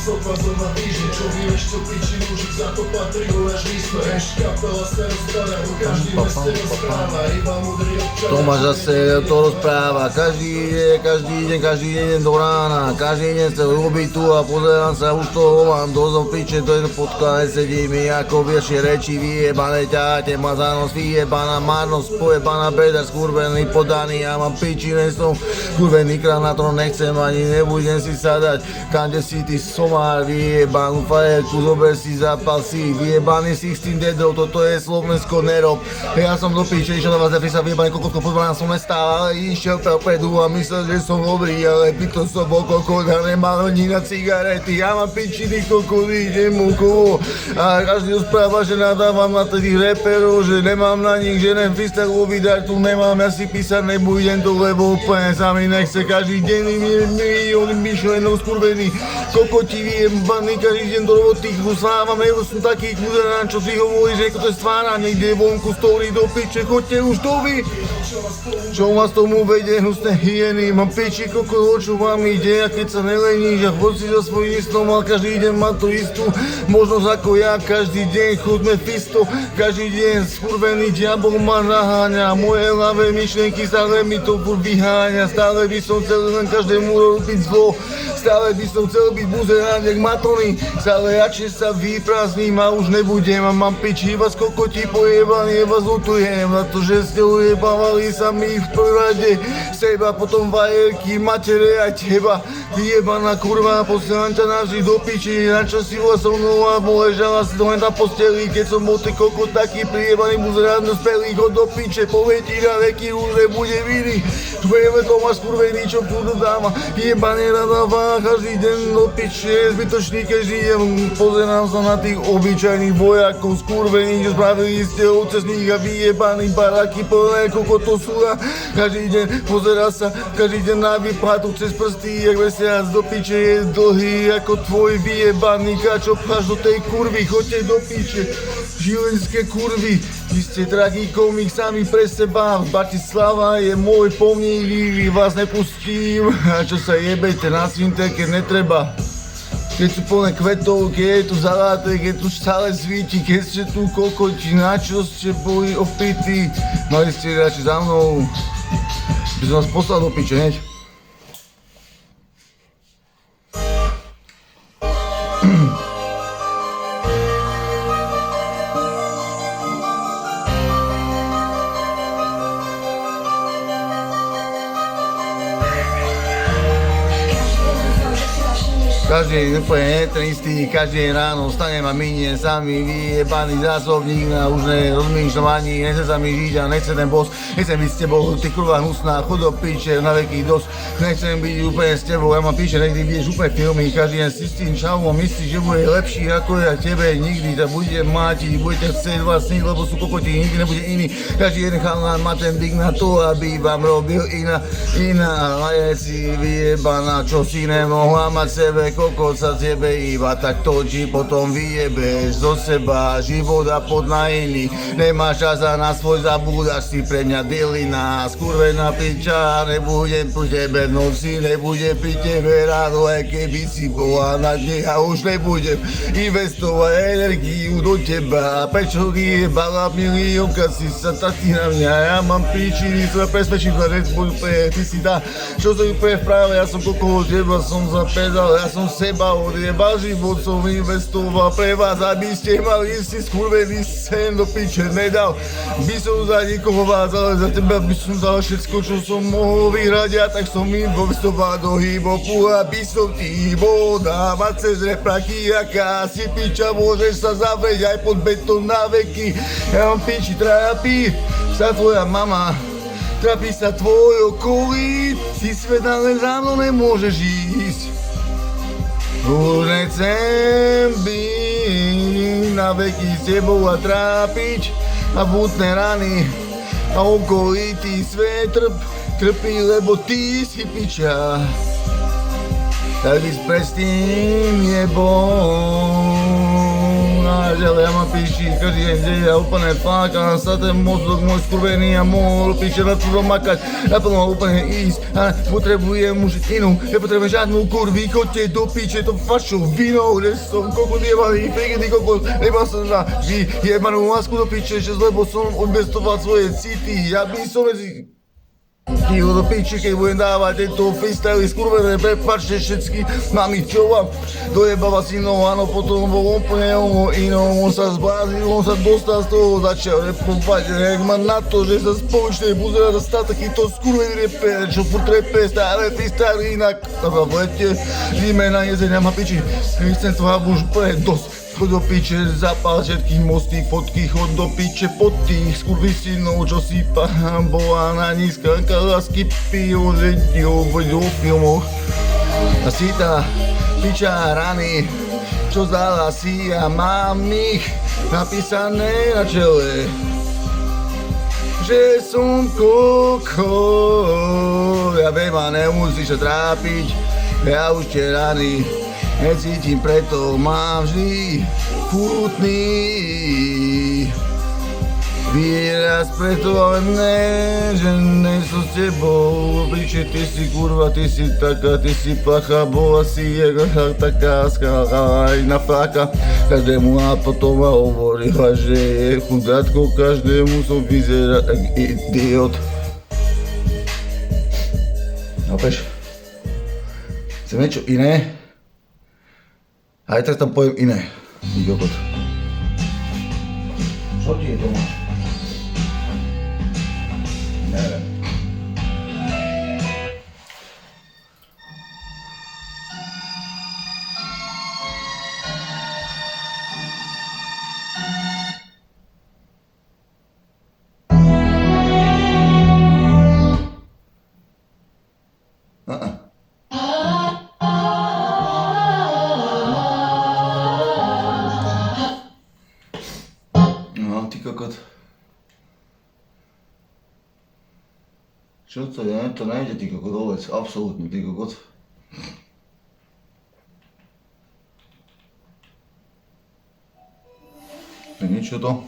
stopa doma týždeň, čo vieš, čo piči mužik, za to patrí až výsmech. Kapela sa rozpáda, ho každý v meste rozpráva, iba múdry občan. Tomáš zase to rozpráva, každý deň do rána, každý deň sa robí tu a pozerám sa, už toho mám dosť piče, to je podcast, sedí mi ako viešie reči, vyjebané ťahate ma za nos, vyjebaná marnosť, pojebaná beda, skurvený podaný, ja mám piči, len som skurvený krát, na to nechcem ani nebudem si sadať, kande si ty somár, vyjebanú fajerku, zober si, zapal si, vyjebaný 16 dedov, toto je Slovensko, nerob, ja som do piče, išiel na vás sa vyjebaný kokotko, pozvaná som nestál, ale išiel predu a myslel, že som dobrý, ale pýtal som bol kokot a nemal ani na cigarety, ja mám pičiny kokot, idem mu kovo a každý rozpráva, že nadávam na tých reperov, že nemám na nich, že nem freestyle vydať, tu nemám, ja si písať nebudem to, lebo úplne sa mi nechce, každý deň milióny myšlenov skurvený, kokoti vyjebaný, každý deň do roboty chuslávam, nebo som taký kúzerán, čo si hovorí, že to je stvára, niekde vonku stojí do piče, chodte už to vy, čo vás tomu vedie, hnusné hyeny, mám piči kokot, o čo vám ide, a keď sa neleníš a chod si za svojím snom, ale každý deň má tú istú možnosť ako ja, každý deň chodme fisto, každý deň skurvený diabol ma naháňa, moje hlavé myšlienky stále mi to furt vyháňa, stále by som chcel len každému robiť zlo, stále by som chcel byť buzerán jak Matony, stále radšej sa vyprázdním a už nebudem a mám piči, vás kokoti pojebaný, vás lutujem na to, že ste ujebávali sa mi v prorade seba, potom vajerky, matere a teba, vyjebaná kurva, posielam ťa navždy do piči, na čo si bola so mnou a ležala si len na posteli, keď som bol ty kokot taký prijebaný buzerán do spelí, chod do piče, povie ti na veky už nebude viny, tvojeme to máš skurvený, čo púdu dáma, jebaný nadáva, každý deň do piče, zbytočný každý deň, pozerám sa na tých obyčajných vojakov, skurvený, čo spravili ste ovce z nich a vyjebaný baráky plné kokotov súda, každý deň pozerá sa, každý deň na vypátu cez prsty, jak mesiac do piče je dlhý ako tvoj vyjebaný kačo, pcháš do tej kurvy, choďte do piče, žilenské kurvy, vy ste tragikomik sami pre seba, Bratislava je môj pomník, vás nepustím, a čo sa jebejte na svinte, keď netreba. Keď sú plné kvetov, keď je tu zalátek, keď tu stále svíti, keď ste tu kokoti, na čo ste boli opití, mali ste radšej za mnou, by som vás poslal do piče, neď? Každý je úplne ten istý, každý ráno vstanem a miniem sami vyjebaný zásobník a už nerozmýšľam ani, nechce sa mi žiť a nechce ten boss, nechcem byť s tebou, ty kurva hnusná, chod do piče, na veky dosť, nechcem byť úplne s tebou, ja mám píše, niekdy vieš úplne filmy, každý deň si s tým šalom myslí, že bude lepší ako ja tebe, nikdy ťa budem mátiť, budete chcieť vlastniť, lebo sú kokoti, nikdy nebude iný, každý jeden chalán má ten dyk na to, aby vám robil iná, a je si vyjebaná, čo si nemohla mať sebe, kokot sa tebe iba tak točí, potom vyjebeš zo seba život a pod na iný, nemáš čas a na svoj zabúdaš si pre mňa bylina, skurvená piča, nebudem pri tebe v noci, nebudem pri tebe ráno, aj keby si bola na dne a už nebudem investovať energiu do teba, prečo vyjebala miliónka si sa taký na mňa, ja mám príčiny, som presvedčím sa, že ty si tá, čo som úplne v práve, ja som kokolo teba, som sa pedal, ja som seba odjebal, život som investoval pre vás, aby ste mali si skurvený sen do piče nedal, by som za nikoho vás, ale za teba by som dal všetko, čo som mohol vyhrať, ja tak som investoval do hip-hopu, aby som ti bol dávať cez repraky, aká si piča, môžeš sa zavrieť aj pod betón na veky, ja mám piči trápi sa tvoja mama, trápi sa tvoj okolí, si sveta len za mnou nemôžeš ísť. Už nechcem byť na veky s tebou a trápiť a butné rany a okolitý svet trpí, lebo ty si piča. Tak ísť pred tým nebol ale ja mám píči, každý deň ja úplne flákam sa ten mozog môj skurvený a mohol píče na čudo makať, naplno úplne ísť, ale potrebujem už inú, nepotrebujem žiadnu kurvy, chodte do píče, to vašou vinou, že som kokot jebaný, frikedy kokot, iba som na jebanú lásku do píče, že lebo som investoval svoje city, ja by som medzi Kýho do piči, keď budem dávať tento freestyle skurvené, prepáčte všetky mami, čo vám dojebava synou, áno, potom bol úplne inou, on sa zblázil, on sa dostal z toho, začal repovať, jak má na to, že sa spoločne pozerá za stal takýto skurvený reper, čo furt repe, stále freestyle inak, v lete, zime na jezeň, má piči, chcem to už úplne dosť. Chod do piče, zapál všetkých mostí, fotky, chod do piče pod tých skurvisynov, čo si bola na nich skákala skipy, ožetiu vo filmoch. A si tá piča rany, čo zdala si a mám ich napísané na čele. Že som kokot, ja viem a nemusíš sa trápiť, ja už tie rany necítim, preto mám vždy chutný výraz, preto ale ne, že nejsem s tebou, obliče, ty si kurva, ty si taká, ty si placha, bola si taká skála aj na fláka, každému a potom ma hovorila, že je chudátko, každému som vyzerá tak idiot. No peš, chcem niečo iné? Aj teraz tam poviem iné. Kokot. Čo ti je doma? Neviem. No, ty kokot. Čo to je? To nejde, ty kokot, vôbec, absolútne, ty kokot. To je niečo to?